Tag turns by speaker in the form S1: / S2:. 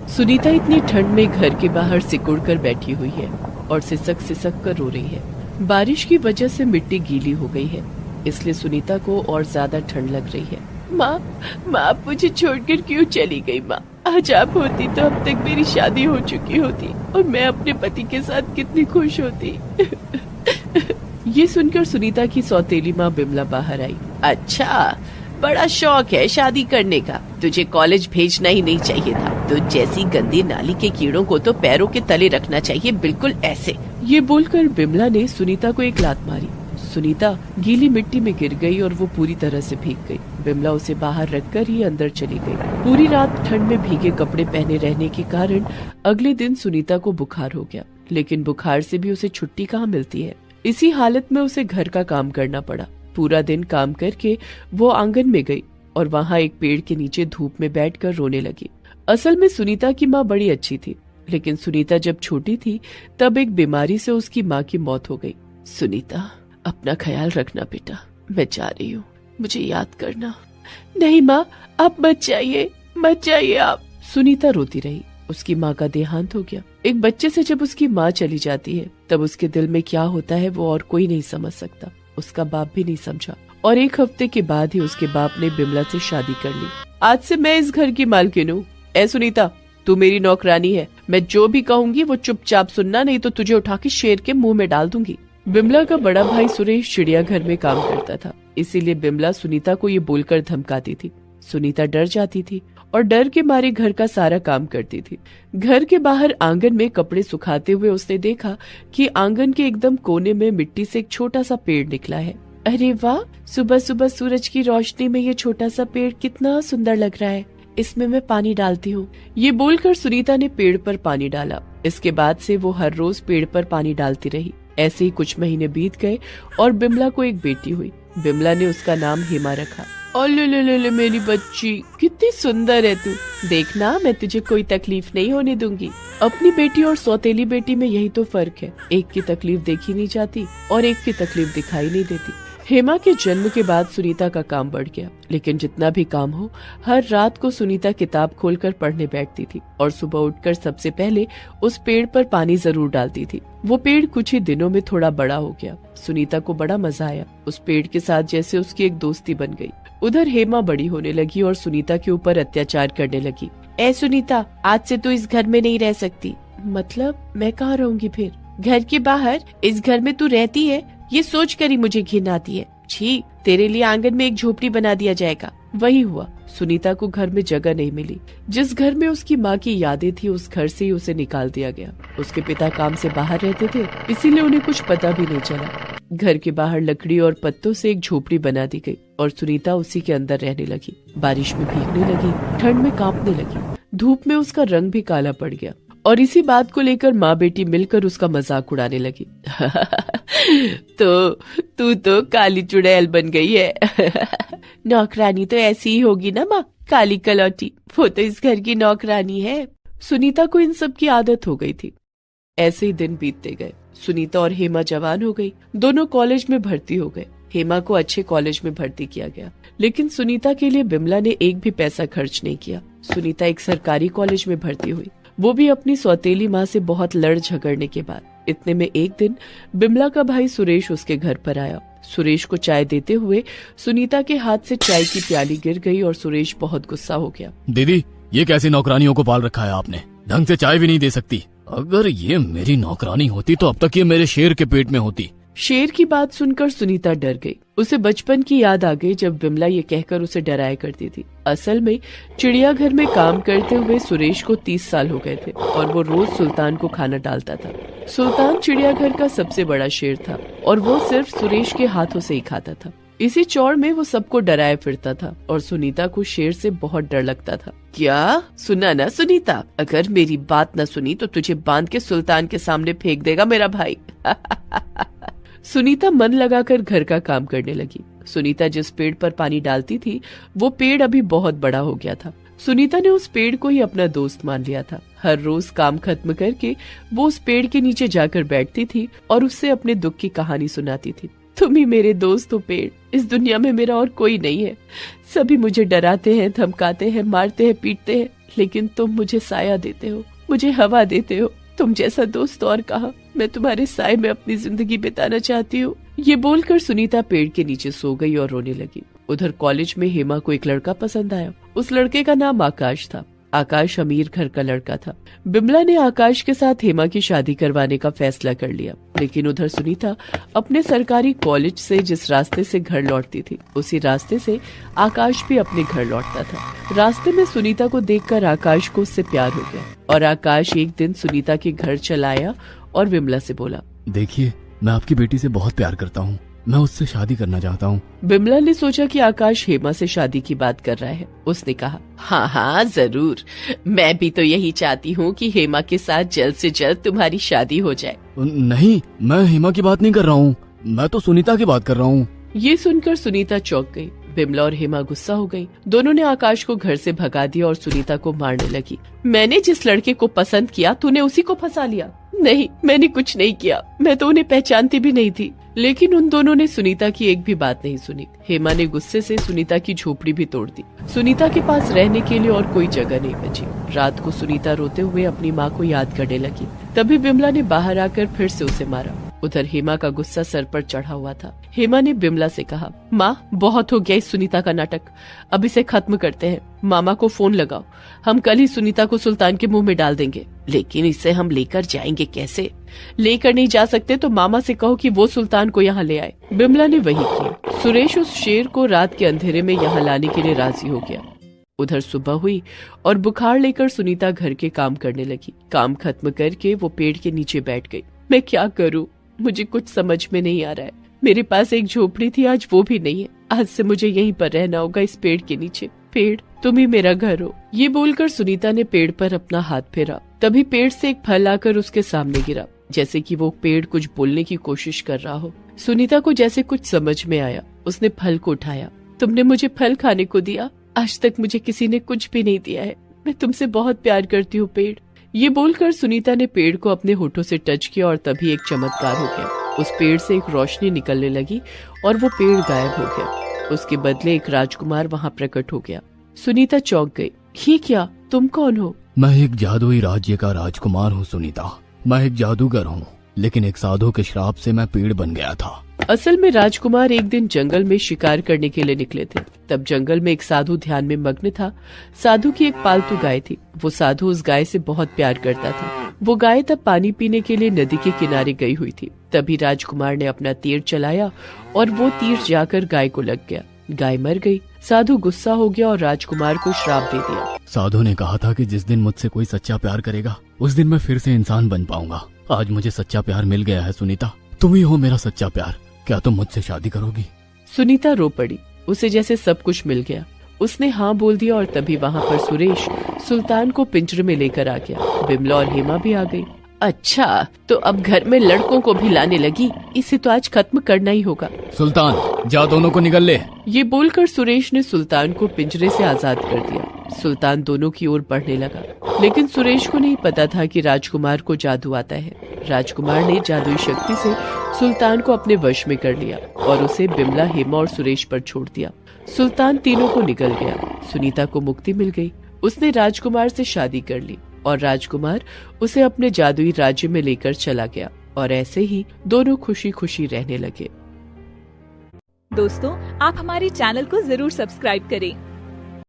S1: सुनीता इतनी ठंड में घर के बाहर सिकुड़ कर बैठी हुई है और सिसक सिसक कर रो रही है। बारिश की वजह से मिट्टी गीली हो गई है, इसलिए सुनीता को और ज्यादा ठंड लग रही है। माँ, आप मुझे छोड़कर क्यों चली गई? माँ, आज आप होती तो अब तक मेरी शादी हो चुकी होती और मैं अपने पति के साथ कितनी खुश होती। ये सुनकर सुनीता की सौतेली माँ बिमला बाहर आई। अच्छा, बड़ा शौक है शादी करने का, तुझे कॉलेज भेजना ही नहीं चाहिए था। तुझ जैसी गंदी नाली के कीड़ों को तो पैरों के तले रखना चाहिए, बिल्कुल ऐसे। ये बोलकर बिमला ने सुनीता को एक लात मारी। सुनीता गीली मिट्टी में गिर गई और वो पूरी तरह से भीग गई। बिमला उसे बाहर रखकर ही अंदर चली गई। पूरी रात ठंड में भीगे कपड़े पहने रहने के कारण अगले दिन सुनीता को बुखार हो गया, लेकिन बुखार से भी उसे छुट्टी कहाँ मिलती है। इसी हालत में उसे घर का काम करना पड़ा। पूरा दिन काम करके वो आंगन में गई और वहाँ एक पेड़ के नीचे धूप में बैठकर रोने लगी। असल में सुनीता की माँ बड़ी अच्छी थी, लेकिन सुनीता जब छोटी थी तब एक बीमारी से उसकी माँ की मौत हो गई। सुनीता, अपना ख्याल रखना बेटा, मैं जा रही हूँ, मुझे याद करना। नहीं माँ, आप मत जाइए आप। सुनीता रोती रही। उसकी माँ का देहांत हो गया। एक बच्चे से जब उसकी माँ चली जाती है तब उसके दिल में क्या होता है वो और कोई नहीं समझ सकता। उसका बाप भी नहीं समझा और एक हफ्ते के बाद ही उसके बाप ने बिमला से शादी कर ली। आज से मैं इस घर की मालकिन हूँ। ए सुनीता, तू मेरी नौकरानी है। मैं जो भी कहूँगी वो चुपचाप सुनना, नहीं तो तुझे उठा के शेर के मुंह में डाल दूंगी। बिमला का बड़ा भाई सुरेश चिड़ियाघर में काम करता था, इसीलिए बिमला सुनीता को ये बोलकर धमकाती थी। सुनीता डर जाती थी और डर के मारे घर का सारा काम करती थी। घर के बाहर आंगन में कपड़े सुखाते हुए उसने देखा कि आंगन के एकदम कोने में मिट्टी से एक छोटा सा पेड़ निकला है। अरे वाह, सुबह सुबह सूरज की रोशनी में ये छोटा सा पेड़ कितना सुंदर लग रहा है, इसमें मैं पानी डालती हूँ। ये बोलकर सुनीता ने पेड़ पर पानी डाला। इसके बाद से वो हर रोज पेड़ पर पानी डालती रही। ऐसे ही कुछ महीने बीत गए और बिमला को एक बेटी हुई। बिमला ने उसका नाम हेमा रखा। ले मेरी बच्ची, कितनी सुंदर है तू। देखना, मैं तुझे कोई तकलीफ नहीं होने दूंगी। अपनी बेटी और सौतेली बेटी में यही तो फर्क है, एक की तकलीफ देखी नहीं जाती और एक की तकलीफ दिखाई नहीं देती। हेमा के जन्म के बाद सुनीता का काम बढ़ गया, लेकिन जितना भी काम हो, हर रात को सुनीता किताब खोलकर पढ़ने बैठती थी और सुबह उठकर सबसे पहले उस पेड़ पर पानी जरूर डालती थी। वो पेड़ कुछ ही दिनों में थोड़ा बड़ा हो गया। सुनीता को बड़ा मजा आया। उस पेड़ के साथ जैसे उसकी एक दोस्ती बन गई। उधर हेमा बड़ी होने लगी और सुनीता के ऊपर अत्याचार करने लगी। ए सुनीता, आज से तू इस घर में नहीं रह सकती। मतलब मैं कहाँ रहूंगी फिर? घर के बाहर, इस घर में तू रहती है ये सोच कर ही मुझे घिन आती है। छी, तेरे लिए आंगन में एक झोपड़ी बना दिया जाएगा। वही हुआ, सुनीता को घर में जगह नहीं मिली। जिस घर में उसकी माँ की यादें थी उस घर से ही उसे निकाल दिया गया। उसके पिता काम से बाहर रहते थे, इसीलिए उन्हें कुछ पता भी नहीं चला। घर के बाहर लकड़ी और पत्तों से एक झोपड़ी बना दी गई और सुनीता उसी के अंदर रहने लगी। बारिश में भीगने लगी, ठंड में कांपने लगी, धूप में उसका रंग भी काला पड़ गया और इसी बात को लेकर माँ बेटी मिलकर उसका मजाक उड़ाने लगी। तो तू तो काली चुड़ैल बन गई है। नौकरानी तो ऐसी ही होगी ना माँ, काली कलौटी। वो तो इस घर की नौकरानी है। सुनीता को इन सब की आदत हो गई थी। ऐसे ही दिन बीतते गए। सुनीता और हेमा जवान हो गई, दोनों कॉलेज में भर्ती हो गए। हेमा को अच्छे कॉलेज में भर्ती किया गया, लेकिन सुनीता के लिए बिमला ने एक भी पैसा खर्च नहीं किया। सुनीता एक सरकारी कॉलेज में भर्ती हुई, वो भी अपनी सौतेली माँ से बहुत लड़ झगड़ने के बाद। इतने में एक दिन बिमला का भाई सुरेश उसके घर पर आया। सुरेश को चाय देते हुए सुनीता के हाथ से चाय की प्याली गिर गई और सुरेश बहुत गुस्सा हो गया।
S2: दीदी, ये कैसी नौकरानियों को पाल रखा है आपने? ढंग से चाय भी नहीं दे सकती। अगर ये मेरी नौकरानी होती तो अब तक ये मेरे शेर के पेट में होती।
S1: शेर की बात सुनकर सुनीता डर गई। उसे बचपन की याद आ गई जब बिमला ये कहकर उसे डराया करती थी। असल में चिड़ियाघर में काम करते हुए सुरेश को 30 साल हो गए थे और वो रोज सुल्तान को खाना डालता था। सुल्तान चिड़ियाघर का सबसे बड़ा शेर था और वो सिर्फ सुरेश के हाथों से ही खाता था। इसी चौड़ में वो सबको डराया फिरता था और सुनीता को शेर से बहुत डर लगता था। क्या सुना ना सुनीता, अगर मेरी बात न सुनी तो तुझे बांध के सुल्तान के सामने फेंक देगा मेरा भाई। सुनीता मन लगाकर घर का काम करने लगी। सुनीता जिस पेड़ पर पानी डालती थी वो पेड़ अभी बहुत बड़ा हो गया था। सुनीता ने उस पेड़ को ही अपना दोस्त मान लिया था। हर रोज काम खत्म करके वो उस पेड़ के नीचे जाकर बैठती थी और उससे अपने दुख की कहानी सुनाती थी। तुम ही मेरे दोस्त हो पेड़। इस दुनिया में मेरा और कोई नहीं है। सभी मुझे डराते हैं, धमकाते हैं, मारते हैं, पीटते हैं, लेकिन तुम मुझे साया देते हो, मुझे हवा देते हो। तुम जैसा दोस्त और कहा। मैं तुम्हारे साए में अपनी जिंदगी बिताना चाहती हूँ। ये बोलकर सुनीता पेड़ के नीचे सो गई और रोने लगी। उधर कॉलेज में हेमा को एक लड़का पसंद आया। उस लड़के का नाम आकाश था। आकाश अमीर घर का लड़का था। बिमला ने आकाश के साथ हेमा की शादी करवाने का फैसला कर लिया, लेकिन उधर सुनीता अपने सरकारी कॉलेज से जिस रास्ते से घर लौटती थी, उसी रास्ते से आकाश भी अपने घर लौटता था। रास्ते में सुनीता को देखकर आकाश को उससे प्यार हो गया और आकाश एक दिन सुनीता के घर चला आया और बिमला से बोला,
S2: देखिए, मैं आपकी बेटी से बहुत प्यार करता हूँ। मैं उससे शादी करना चाहता हूँ।
S1: बिमला ने सोचा कि आकाश हेमा से शादी की बात कर रहा है। उसने कहा, हाँ हाँ जरूर, मैं भी तो यही चाहती हूँ कि हेमा के साथ जल्द से जल्द तुम्हारी शादी हो जाए।
S2: नहीं, मैं हेमा की बात नहीं कर रहा हूँ, मैं तो सुनीता की बात कर रहा हूँ।
S1: ये सुनकर सुनीता चौंक गई। बिमला और हेमा गुस्सा हो गई। दोनों ने आकाश को घर से भगा दिया और सुनीता को मारने लगी। मैंने जिस लड़के को पसंद किया, तूने उसी को फंसा लिया। नहीं, मैंने कुछ नहीं किया, मैं तो उन्हें पहचानती भी नहीं थी। लेकिन उन दोनों ने सुनीता की एक भी बात नहीं सुनी। हेमा ने गुस्से से सुनीता की झोपड़ी भी तोड़ दी। सुनीता के पास रहने के लिए और कोई जगह नहीं बची। रात को सुनीता रोते हुए अपनी माँ को याद करने लगी। तभी बिमला ने बाहर आकर फिर से उसे मारा। उधर हेमा का गुस्सा सर पर चढ़ा हुआ था। हेमा ने बिमला से कहा, माँ बहुत हो गया इस सुनीता का नाटक, अब इसे खत्म करते हैं। मामा को फोन लगाओ, हम कल ही सुनीता को सुल्तान के मुंह में डाल देंगे। लेकिन इसे हम लेकर जाएंगे कैसे? लेकर नहीं जा सकते तो मामा से कहो कि वो सुल्तान को यहाँ ले आए। बिमला ने वही किया। सुरेश उस शेर को रात के अंधेरे में यहाँ लाने के लिए राजी हो गया। उधर सुबह हुई और बुखार लेकर सुनीता घर के काम करने लगी। काम खत्म करके वो पेड़ के नीचे बैठ गई। मैं क्या करूं? मुझे कुछ समझ में नहीं आ रहा है। मेरे पास एक झोपड़ी थी, आज वो भी नहीं है। आज से मुझे यहीं पर रहना होगा, इस पेड़ के नीचे। पेड़, तुम ही मेरा घर हो। ये बोलकर सुनीता ने पेड़ पर अपना हाथ फेरा। तभी पेड़ से एक फल आकर उसके सामने गिरा, जैसे कि वो पेड़ कुछ बोलने की कोशिश कर रहा हो। सुनीता को जैसे कुछ समझ में आया। उसने फल को उठाया। तुमने मुझे फल खाने को दिया? आज तक मुझे किसी ने कुछ भी नहीं दिया है। मैं तुमसे बहुत प्यार करती हूँ पेड़। ये बोलकर सुनीता ने पेड़ को अपने होठों से टच किया और तभी एक चमत्कार हो गया। उस पेड़ से एक रोशनी निकलने लगी और वो पेड़ गायब हो गया। उसके बदले एक राजकुमार वहाँ प्रकट हो गया। सुनीता चौंक गई। ये क्या? तुम कौन हो?
S2: मैं एक जादुई राज्य का राजकुमार हूँ सुनीता। मैं एक जादूगर हूँ, लेकिन एक साधु के श्राप से मैं पेड़ बन गया था।
S1: असल में राजकुमार एक दिन जंगल में शिकार करने के लिए निकले थे। तब जंगल में एक साधु ध्यान में मग्न था। साधु की एक पालतू गाय थी। वो साधु उस गाय से बहुत प्यार करता था। वो गाय तब पानी पीने के लिए नदी के किनारे गई हुई थी। तभी राजकुमार ने अपना तीर चलाया और वो तीर जाकर गाय को लग गया। गाय मर गई। साधु गुस्सा हो गया और राजकुमार को श्राप दे दिया।
S2: साधु ने कहा था कि जिस दिन मुझसे कोई सच्चा प्यार करेगा, उस दिन मैं फिर से इंसान बन पाऊंगा। आज मुझे सच्चा प्यार मिल गया है सुनीता। तुम ही हो मेरा सच्चा प्यार। क्या तुम मुझसे शादी करोगी?
S1: सुनीता रो पड़ी। उसे जैसे सब कुछ मिल गया। उसने हाँ बोल दिया और तभी वहाँ पर सुरेश सुल्तान को पिंजरे में लेकर आ गया। बिमला और हेमा भी आ गई। अच्छा, तो अब घर में लड़कों को भी लाने लगी। इसे तो आज खत्म करना ही होगा।
S2: सुल्तान, जा दोनों को निकल ले।
S1: ये बोलकर सुरेश ने सुल्तान को पिंजरे से आजाद कर दिया। सुल्तान दोनों की ओर बढ़ने लगा, लेकिन सुरेश को नहीं पता था कि राजकुमार को जादू आता है। राजकुमार ने जादुई शक्ति से सुल्तान को अपने वश में कर लिया और उसे बिमला, हेमा और सुरेश पर छोड़ दिया। सुल्तान तीनों को निकल गया। सुनीता को मुक्ति मिल गई। उसने राजकुमार से शादी कर ली और राजकुमार उसे अपने जादुई राज्य में लेकर चला गया और ऐसे ही दोनों खुशी खुशी रहने लगे।
S3: दोस्तों, आप हमारे चैनल को जरूर सब्सक्राइब करें